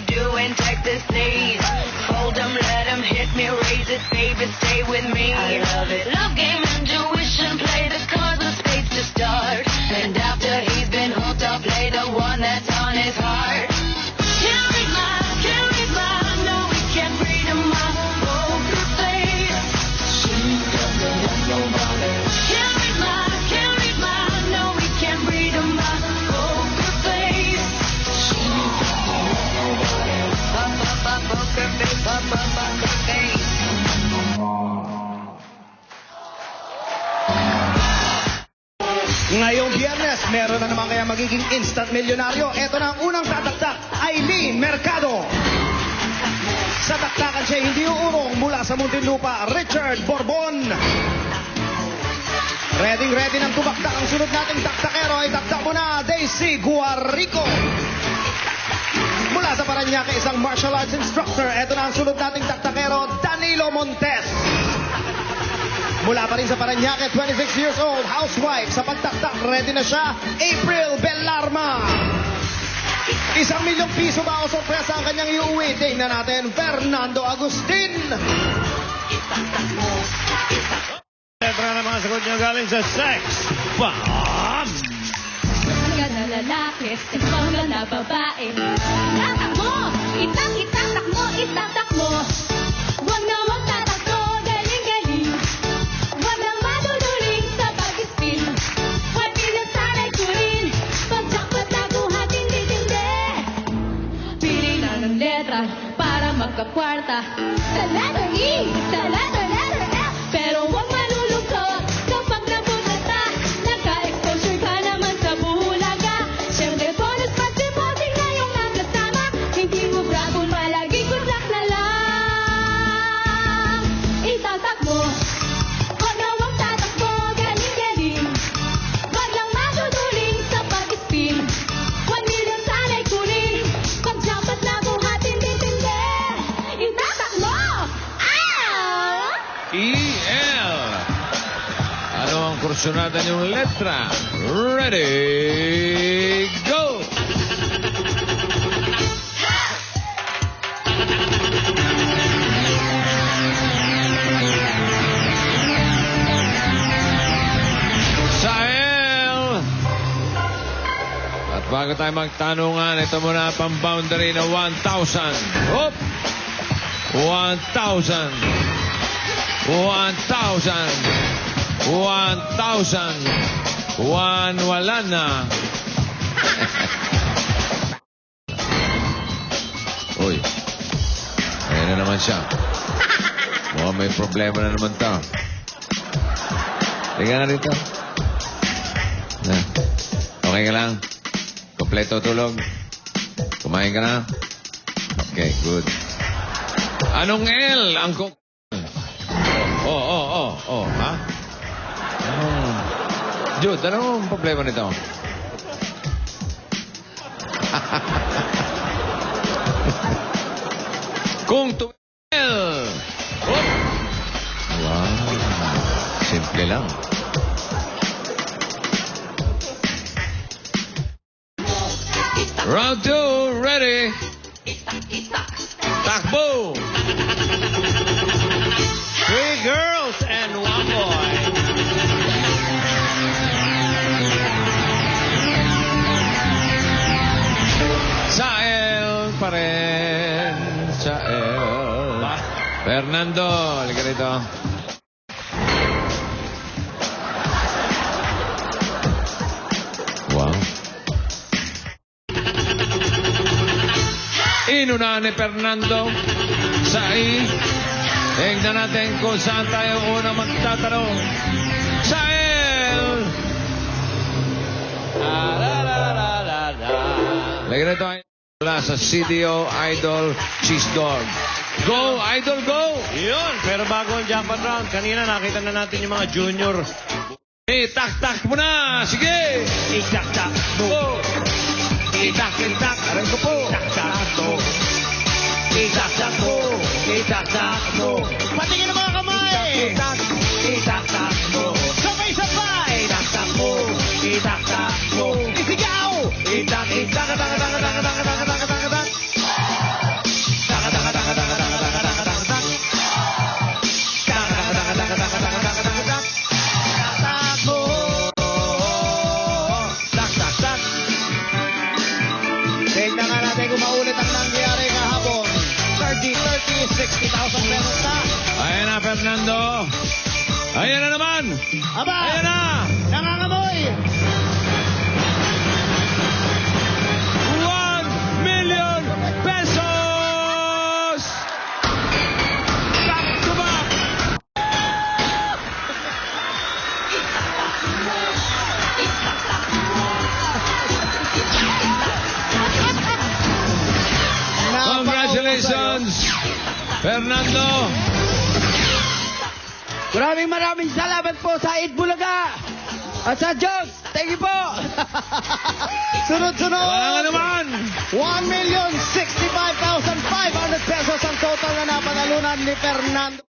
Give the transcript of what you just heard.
doing Texas needs. Fold 'em, let 'em hit me, raise it, baby, stay with me. I love it. Love game, intuition, play the cards with spades to start. And after he's been hooked, I'll play the one that's on his heart. Can't read my, no, we can't read him my poker face. She doesn't have nobody. Can't read my, no, we can't read him my poker face. She doesn't have nobody. Poker face, poker face. Ngayong Biyernes, meron na naman kaya magiging instant milyonaryo. Ito na ang unang tataktak, Aileen Mercado. Sa taktakan siya hindi uurong mula sa Muntinlupa, Richard Borbon. Ready ng tumaktak. Ang sunod nating taktakero ay taktak mo na, Daisy Guarico. Mula sa Paranaque, isang martial arts instructor. Ito na ang sunod nating taktakero, Danilo Montes. Mula pa rin sa Paranaque, 26 years old, housewife. Sa pagtaktak, ready na siya, April Belarma. 1,000,000 piso ba o sorpresa ang kanyang iuwi? Tingnan natin, Fernando Agustin. Siyempre na mga sagot niyo galing sa Sex Bomb. Mga na lalaki, mga na babae. Tatak mo, itatak mo, itatak mo. Huwag na magtatakbo, galing-galing. Huwag na maduduling sa pag-spin. Huwag pinasanay ko rin. Pag-jackpot na buhat, hindi-hindi. Pili na ng letra para magkakwarta. Sa letter E, sa letter F. Pero huwag malulungkot kapag nabunata. Naka-exposure ka naman sa bulaga. Siyempre bonus pag-deposit na yung nakasama. Hindi mo bravo, malagi good luck na lang. Itatak mo, huwag na huwag tatakbo, galing-galing. Huwag lang maduduling sa pag-spin. 1 million sana'y kunin. Pag-jackpot na buhat, hindi-hindi. Itatak mo! E-L. Ano ang kursunada niyong letra? Ready, go! Sa L. At bago tayo magtanungan, ito muna pang-boundary na 1,000. Hop! 1,000. 1,000. 1,000. 1, wala na. Uy. Ayan na naman siya. Mukhang may problema na naman to. Tingnan nga rito. Okay ka lang? Kompleto tulog? Kumain ka na? Okay, good. Anong L ang ha? Jude, ano ang problema nito? Kung tumil. Oh. Wow. Simple lang. Round 2, ready. Takbo. 3 girls and 1 boy. Sa L pa rin. Sa L. Fernando, halika rito. Wow. Inuna ni Fernando sa I. Tingnan natin kung saan tayo unang magtatanong. Sa L. Lagyan na ito mula sa CDO Idol Cheese Dog. Go, Idol, go! Yun, pero bago ang jackpot round, kanina nakita na natin yung mga junior. Tak-tak mo na! Sige! Ik-tak-tak mo. Tak-tak! Aray ko po! Tak-tak mo. Ik-tak-tak mo. Ik-tak-tak mo. Patingin ang mga kamay! Ik-tak-tak mo. Sabay-sabay! Ik-tak-tak mo. Ik-tak-tak mo. Isigaw! Ik-tak-tak-tak-tak-tak-tak-tak-tak-tak-tak. Aba! Ayan na! Nangangamoy! 1 million pesos! Back to back! Congratulations, Fernando! Maraming salamat po sa Itbulaga! At sa Diyos! Thank you po! Sunod-sunod! Wala naman! 1,065,500 pesos ang total na napanalunan ni Fernando.